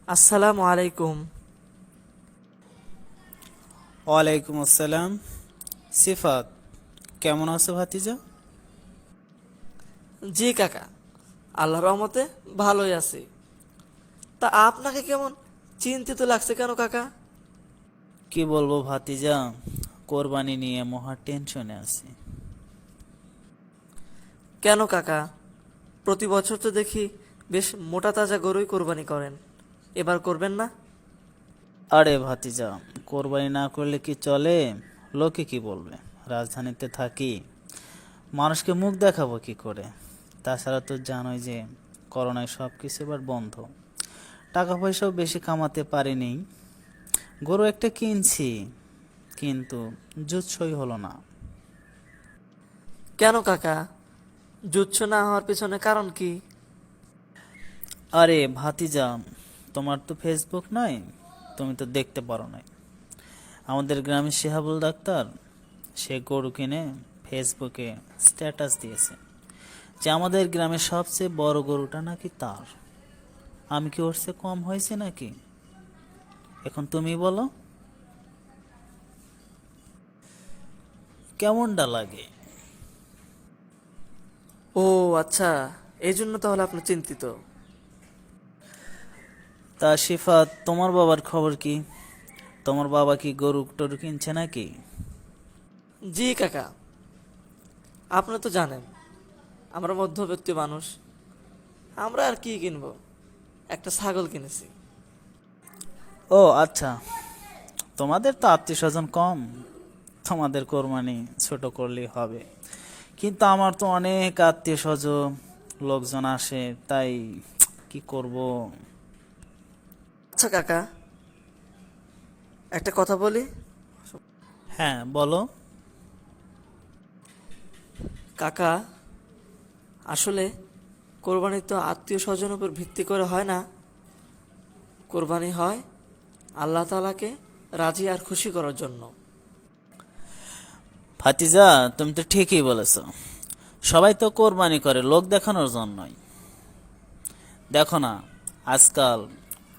আসসালামু আলাইকুম। ওয়ালাইকুম আসসালাম। সিফাত, কেমন আছো ভাতিজা? জি কাকা, আল্লাহর রহমতে ভালোই আছি। তা আপনাকে কেমন চিন্তিত লাগছে কেন কাকা? কি বলবো ভাতিজা, কোরবানি নিয়ে মহা টেনশনে আছি। কেন কাকা? প্রতি বছর তো দেখি বেশ মোটা তাজা গরুই কোরবানি করেন, এবার করবেন না? আরে ভাতিজা, কোরবানি না করলে কি চলে? লোকে কি বলবে? রাজধানীতে থাকি, মানুষকে মুখ দেখাবো কি করে? তাছাড়া তো জানোই যে করোনায় সব কিছু এবার বন্ধ, টাকা পয়সাও বেশি কামাতে পারিনি। গরু একটা কিনছি, কিন্তু জুৎসই হলো না। কেন কাকা? জুচ্ছ না হওয়ার পিছনে কারণ কি? আরে ভাতিজা, তোমার তো ফেসবুক নাই, তুমি তো দেখতে পারো নাই। আমাদের গ্রামে শিহাবুল ডাক্তার, সে গরু কিনে ফেসবুকে স্ট্যাটাস দিয়েছে যে আমাদের গ্রামের সবচেয়ে বড় গরুটা নাকি তার। আমি কি ওর চেয়ে কম হয়েছে নাকি? এখন তুমি বলো, কেমনটা লাগে? ও আচ্ছা, এই জন্য তাহলে আপনি চিন্তিত। তা শিফাত, তোমার বাবার খবর কি? তোমার বাবা কি গরু টরু কিনছে নাকি? জি কাকা, আপনি তো জানেন আমরা মধ্যবিত্ত মানুষ, আমরা আর কি কিনবো, একটা ছাগল কিনেছি। ও আচ্ছা, তোমাদের তো আত্মীয় স্বজন কম, তোমাদের কোরবানি ছোট করলেই হবে। কিন্তু আমার তো অনেক আত্মীয় স্বজন, লোকজন আসে, তাই কি করব? আচ্ছা কাকা, একটা কথা বলি। হ্যাঁ বলো। কাকা, আসলে কোরবানি তো আত্মীয় স্বজনের উপর ভিত্তি করে হয় না। কোরবানি হয় আল্লাহ তাআলাকে রাজি আর খুশি করার জন্য। ভাতিজা, তুমি তো ঠিকই বলেছ। সবাই তো কোরবানি করে লোক দেখানোর জন্যই। দেখো না, আজকাল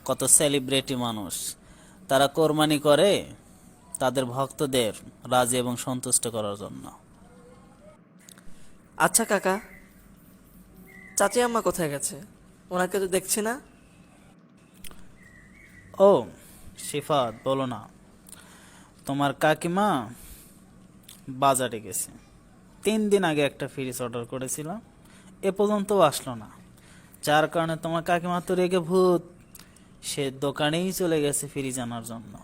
কত সেলিব্রিটি মানুষ, তারা কোরবানি করে তাদের ভক্তদের রাজি এবং সন্তুষ্ট করার জন্য। আচ্ছা কাকা, চাচি আম্মা কোথায় গেছে? ওনাকে তো দেখছি না। ও শিফাত, বলো না, তোমার কাকিমা বাজারে গেছে। 3 দিন আগে একটা ফ্রিজ অর্ডার করেছিলাম, এ পর্যন্ত আসলো না। যার কারণে তোমার কাকিমা তো রেগে ভূত, সে দোকানেই চলে গেছে ফ্রিজ আনার জন্য।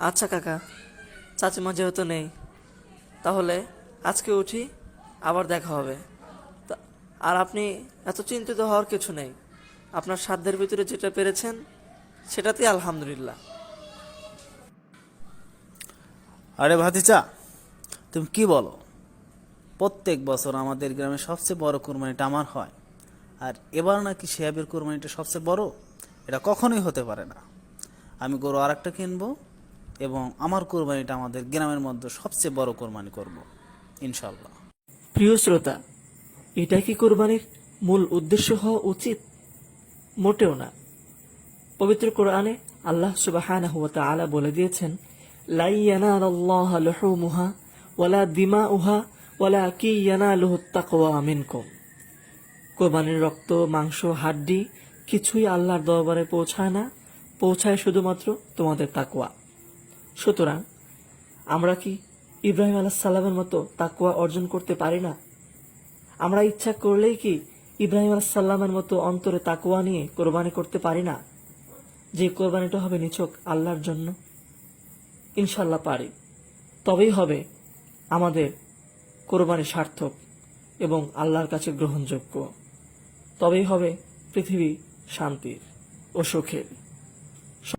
আচ্ছা কাকা, চাচিমা যেহেতু নেই, তাহলে আজকে উঠি, আবার দেখা হবে। আর আপনি এত চিন্তিত হওয়ার কিছু নেই। আপনার সাধ্যের ভিতরে যেটা পেরেছেন সেটাতেই আলহামদুলিল্লাহ। আরে ভাতিজা, তুমি কি বলো? প্রত্যেক বছর আমাদের গ্রামে সবচেয়ে বড় কোরবানিটা আমার হয়, আর এবার নাকি শিহাবের কোরবানিটা সবচেয়ে বড়? এটা কখনোই হতে পারে না। আমি গরু আর একটা কিনবো, এবং আমার কোরবানিটা আমাদের গ্রামের মধ্যে সবচেয়ে বড় কোরবানি করব, ইনশাল্লাহ। প্রিয় শ্রোতা, এটা কি কোরবানির মূল উদ্দেশ্য হওয়া উচিত? মোটেও না। পবিত্র কোরআনে আল্লাহ সুবহানাহু ওয়া তাআলা বলে দিয়েছেন, লা ইয়ানালাল্লাহু লুহুমুহা ওয়ালা দিমাউহা ওয়ালাকিন ইয়ানালুহুত তাকওয়া মিনকুম। কোরবানির রক্ত, মাংস, হাড্ডি কিছুই আল্লাহর দরবারে পৌঁছায় না, পৌঁছায় শুধুমাত্র তোমাদের তাকওয়া। সুতরাং আমরা কি ইব্রাহিম আলাইহিস সালামের মতো তাকওয়া অর্জন করতে পারি না? আমরা ইচ্ছা করলেই কি ইব্রাহিম আলাইহিস সালামের মতো অন্তরে তাকওয়া নিয়ে কোরবানি করতে পারি না, যে কোরবানিটা হবে নিছক আল্লাহর জন্য? ইনশাল্লাহ পারি। তবেই হবে আমাদের কোরবানি সার্থক এবং আল্লাহর কাছে গ্রহণযোগ্য। তবেই হবে পৃথিবী শান্তির ও সুখের।